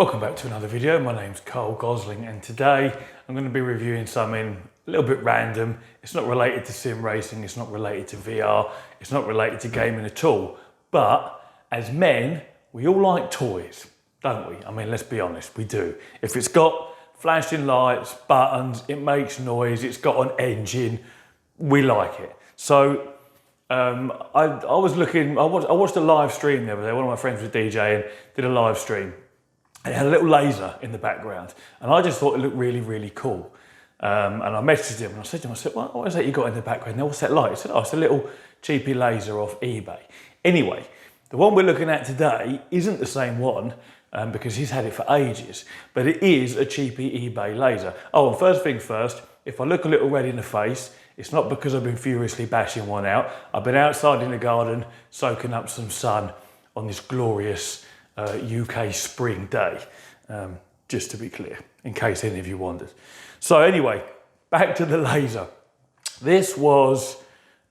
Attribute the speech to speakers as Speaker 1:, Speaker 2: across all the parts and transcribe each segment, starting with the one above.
Speaker 1: Welcome back to another video. My name's Carl Gosling and today I'm going to be reviewing something a little bit random. It's not related to sim racing, it's not related to VR, it's not related to gaming at all. But as men, we all like toys, don't we? I mean, let's be honest, we do. If it's got flashing lights, buttons, it makes noise, it's got an engine, we like it. So I watched a live stream the other day. One of my friends was DJing, did a live stream. It had a little laser in the background, and I just thought it looked really, really cool. And I messaged him and I said to him, what is that you got in the background? Now, what's that light? He said, oh, it's a little cheapy laser off eBay. Anyway, the one we're looking at today isn't the same one because he's had it for ages, but it is a cheapy eBay laser. Oh, and first thing first, if I look a little red in the face, it's not because I've been furiously bashing one out. I've been outside in the garden soaking up some sun on this glorious UK spring day, just to be clear, in case any of you wondered. So anyway, back to the laser. This was,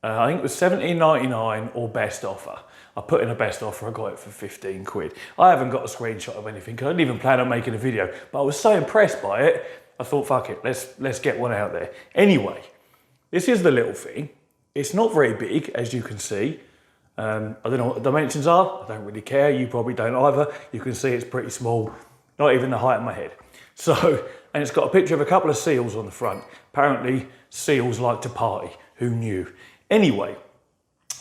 Speaker 1: I think it was £17.99 or best offer. I put in a best offer, I got it for 15 quid. I haven't got a screenshot of anything, because I didn't even plan on making a video, but I was so impressed by it, I thought, fuck it, let's get one out there. Anyway, this is the little thing. It's not very big, as you can see. I don't know what the dimensions are. I don't really care. You probably don't either. You can see it's pretty small, not even the height of my head. So, and it's got a picture of a couple of seals on the front. Apparently, seals like to party. Who knew? Anyway,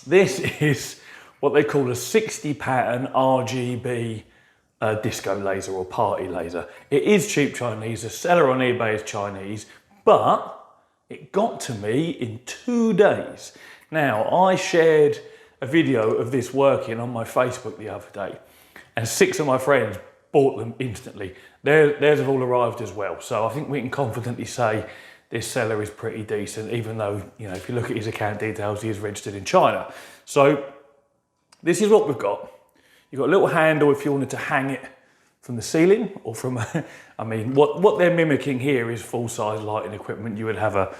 Speaker 1: this is what they call a 60 pattern RGB disco laser or party laser. It is cheap Chinese. The seller on eBay is Chinese, but it got to me in 2 days. Now, I shared a video of this working on my Facebook the other day, and 6 of my friends bought them instantly. Theirs have all arrived as well. So I think we can confidently say this seller is pretty decent, even though, you know, if you look at his account details, he is registered in China. So this is what we've got. You've got a little handle if you wanted to hang it from the ceiling or from, I mean, what they're mimicking here is full-size lighting equipment. You would have a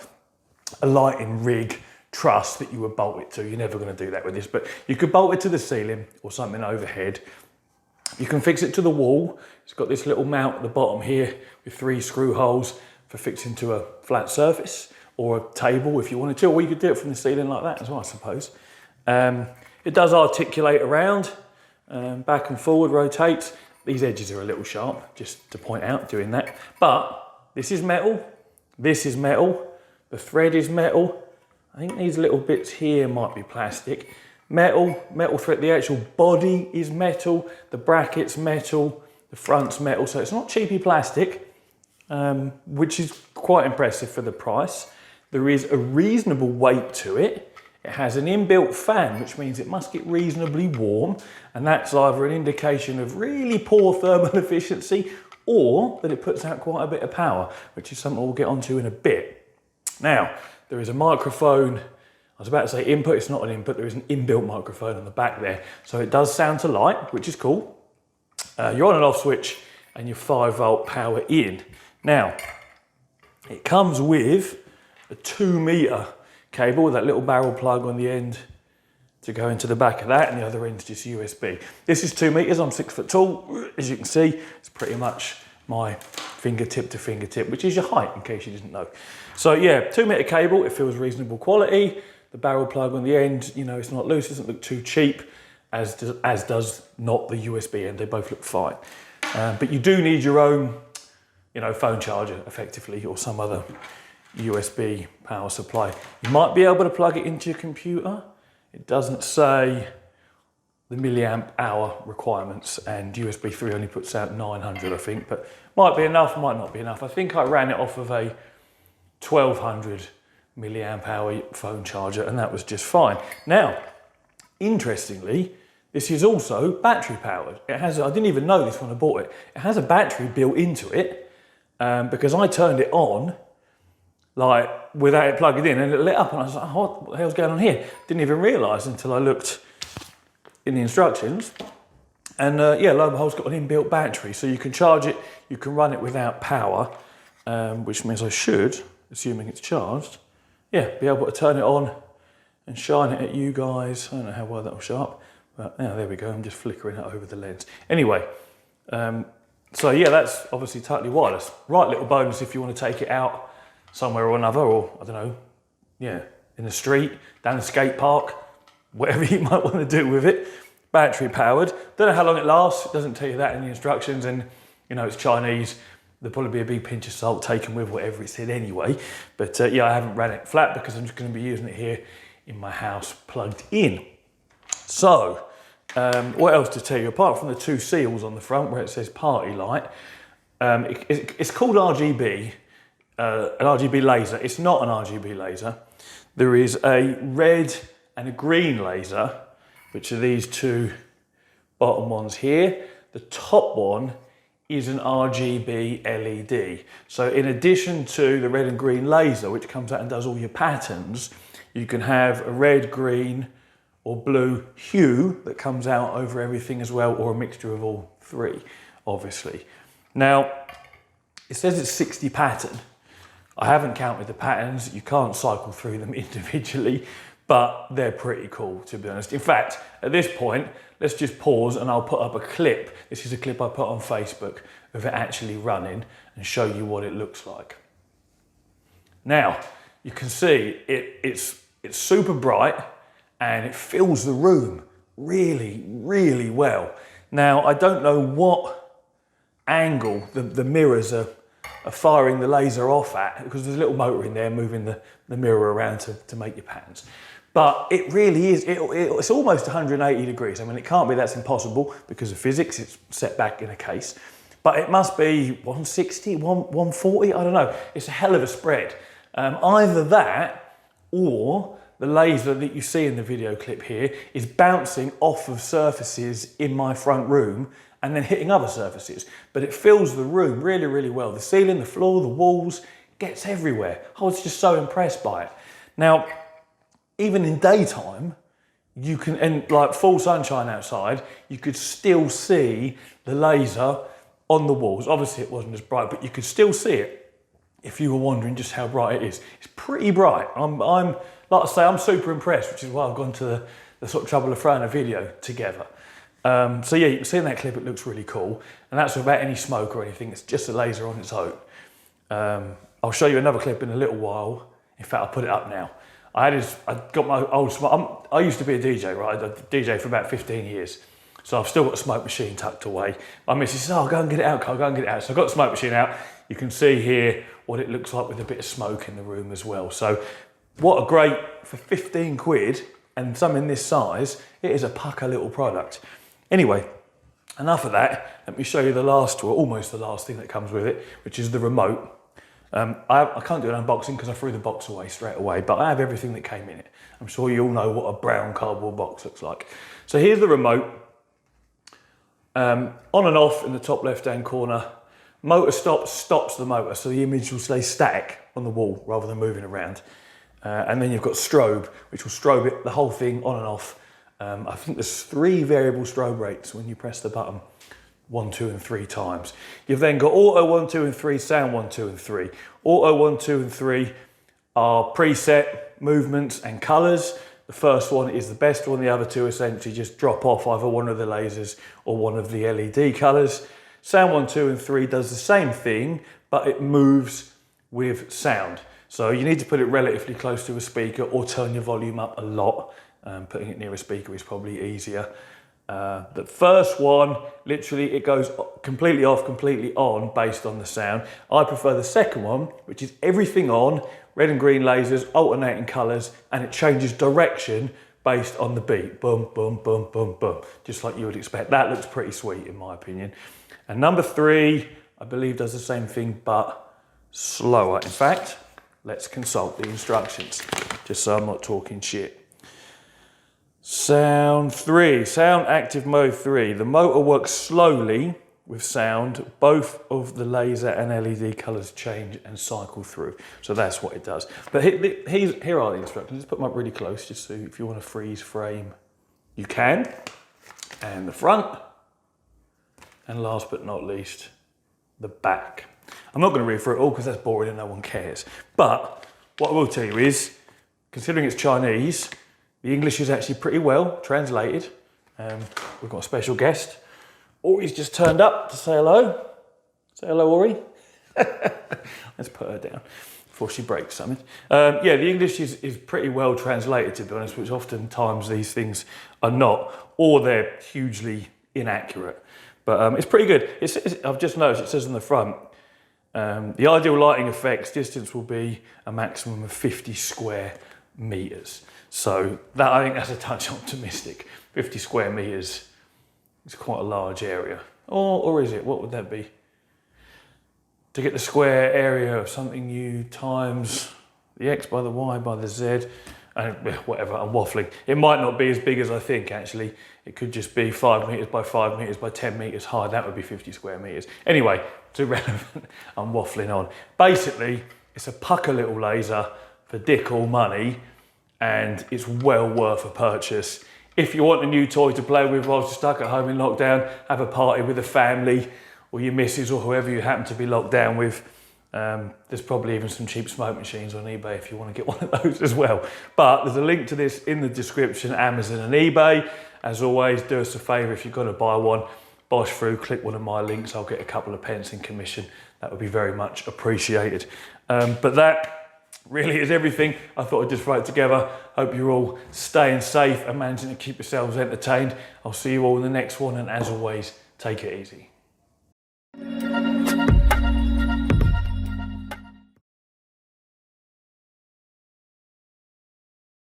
Speaker 1: lighting rig truss that you would bolt it to. You're never going to do that with this, but you could bolt it to the ceiling or something overhead. You can fix it to the wall. It's got this little mount at the bottom here with 3 screw holes for fixing to a flat surface or a table if you wanted to, or you could do it from the ceiling like that as well, I suppose. It does articulate around, back and forward, rotates. These edges are a little sharp, just to point out, doing that. But this is metal, the thread is metal. I think these little bits here might be plastic. Metal thread, the actual body is metal, the bracket's metal, the front's metal, so it's not cheapy plastic, which is quite impressive for the price. There is a reasonable weight to it. It has an inbuilt fan, which means it must get reasonably warm, and that's either an indication of really poor thermal efficiency or that it puts out quite a bit of power, which is something we'll get onto in a bit. Now, there is a microphone. I was about to say input, it's not an input, there is an inbuilt microphone on the back there. So it does sound to light, which is cool. Your on and off switch and your 5-volt power in. Now, it comes with a 2-meter cable with that little barrel plug on the end to go into the back of that, and the other end's just USB. This is 2 meters, I'm 6 foot tall. As you can see, it's pretty much my fingertip to fingertip, which is your height, in case you didn't know. So yeah, 2-meter cable, it feels reasonable quality. The barrel plug on the end, you know, it's not loose, doesn't look too cheap, as does not the USB end. They both look fine. But you do need your own, you know, phone charger, effectively, or some other USB power supply. You might be able to plug it into your computer. It doesn't say the milliamp hour requirements, and USB 3 only puts out 900, I think, but might be enough, might not be enough. I think I ran it off of a 1200 milliamp hour phone charger, and that was just fine. Now, interestingly, this is also battery powered. It has, I didn't even know this when I bought it. It has a battery built into it, because I turned it on like without it plugged in, and it lit up, and I was like, oh, what the hell's going on here? Didn't even realise until I looked in the instructions, and yeah, lo and behold, it's got an inbuilt battery, so you can charge it, you can run it without power, which means I should, assuming it's charged, yeah, be able to turn it on and shine it at you guys. I don't know how well that'll show up, but yeah, there we go. I'm just flickering it over the lens. Anyway, So yeah, that's obviously totally wireless. Right little bonus if you want to take it out somewhere or another, or I don't know, yeah, in the street, down the skate park, whatever you might want to do with it. Battery powered. Don't know how long it lasts. It doesn't tell you that in the instructions, and you know it's Chinese. There'll probably be a big pinch of salt taken with whatever it said anyway. But yeah, I haven't ran it flat because I'm just going to be using it here in my house plugged in. So, what else to tell you? Apart from the two seals on the front where it says party light, it's called RGB, an RGB laser. It's not an RGB laser. There is a red and a green laser, which are these two bottom ones here. The top one is an RGB LED. So in addition to the red and green laser, which comes out and does all your patterns, you can have a red, green, or blue hue that comes out over everything as well, or a mixture of all three, obviously. Now, it says it's 60 pattern. I haven't counted the patterns. You can't cycle through them individually, but they're pretty cool, to be honest. In fact, at this point, let's just pause and I'll put up a clip. This is a clip I put on Facebook of it actually running and show you what it looks like. Now, you can see it's super bright and it fills the room really, really well. Now, I don't know what angle the mirrors are firing the laser off at, because there's a little motor in there moving the mirror around to make your patterns. But it really is, it's almost 180 degrees. I mean, it can't be, that's impossible because of physics, it's set back in a case. But it must be 160, 140, I don't know. It's a hell of a spread. Either that or the laser that you see in the video clip here is bouncing off of surfaces in my front room and then hitting other surfaces. But it fills the room really, really well. The ceiling, the floor, the walls, gets everywhere. I was just so impressed by it. Now, even in daytime, you can, and like full sunshine outside, you could still see the laser on the walls. Obviously it wasn't as bright, but you could still see it if you were wondering just how bright it is. It's pretty bright. I'm like I say, I'm super impressed, which is why I've gone to the sort of trouble of throwing a video together. So yeah, you can see in that clip, it looks really cool. And that's without any smoke or anything. It's just a laser on its own. I'll show you another clip in a little while. In fact, I'll put it up now. I got my old, I used to be a DJ, right? I DJ for about 15 years. So I've still got the smoke machine tucked away. My missus says, oh, go and get it out, Carl, go and get it out. So I've got the smoke machine out. You can see here what it looks like with a bit of smoke in the room as well. So what a great, for 15 quid and something this size, it is a pucker little product. Anyway, enough of that. Let me show you the last, or almost the last thing that comes with it, which is the remote. I can't do an unboxing because I threw the box away straight away, but I have everything that came in it. I'm sure you all know what a brown cardboard box looks like. So here's the remote. On and off in the top left-hand corner. Motor stops the motor, so the image will stay static on the wall rather than moving around. And then you've got strobe, which will strobe it, the whole thing on and off. I think there's 3 variable strobe rates when you press the button. 1, 2, and 3 times. You've then got auto 1, 2, and 3, sound 1, 2, and 3. Auto 1, 2, and 3 are preset movements and colours. The first one is the best one. The other 2 essentially just drop off either one of the lasers or one of the LED colours. Sound 1, 2, and 3 does the same thing, but it moves with sound. So you need to put it relatively close to a speaker or turn your volume up a lot. Putting it near a speaker is probably easier. The first one, literally, it goes completely off, completely on based on the sound. I prefer the second one, which is everything on, red and green lasers, alternating colours, and it changes direction based on the beat. Boom, boom, boom, boom, boom. Just like you would expect. That looks pretty sweet in my opinion. And number 3, I believe does the same thing, but slower. In fact, let's consult the instructions, just so I'm not talking shit. Sound 3, sound active mode 3. The motor works slowly with sound. Both of the laser and LED colours change and cycle through. So that's what it does. But here are the instructions. Let's put them up really close, just so if you want to freeze frame, you can. And the front. And last but not least, the back. I'm not going to read through it all because that's boring and no one cares. But what I will tell you is, considering it's Chinese, the English is actually pretty well translated. We've got a special guest. He's just turned up to say hello. Say hello, Ori. Let's put her down before she breaks something. Yeah, the English is pretty well translated, to be honest, which oftentimes these things are not, or they're hugely inaccurate. But it's pretty good. I've just noticed it says on the front, the ideal lighting effects distance will be a maximum of 50 square meters. So that, I think that's a touch optimistic. 50 square meters is quite a large area. Or is it? What would that be? To get the square area of something new times the X by the Y by the Z, and whatever, I'm waffling. It might not be as big as I think, actually. It could just be 5 meters by 5 meters by 10 meters high. That would be 50 square meters. Anyway, it's irrelevant. I'm waffling on. Basically, it's a pucker little laser for dick all money, and it's well worth a purchase. If you want a new toy to play with whilst you're stuck at home in lockdown, have a party with a family, or your missus, or whoever you happen to be locked down with. There's probably even some cheap smoke machines on eBay if you want to get one of those as well. But there's a link to this in the description, Amazon and eBay. As always, do us a favour, if you're going to buy one, bosh through, click one of my links, I'll get a couple of pence in commission. That would be very much appreciated. But that really is everything I thought I'd just throw it together. Hope you're all staying safe and managing to keep yourselves entertained. I'll see you all in the next one, and as always, take it easy.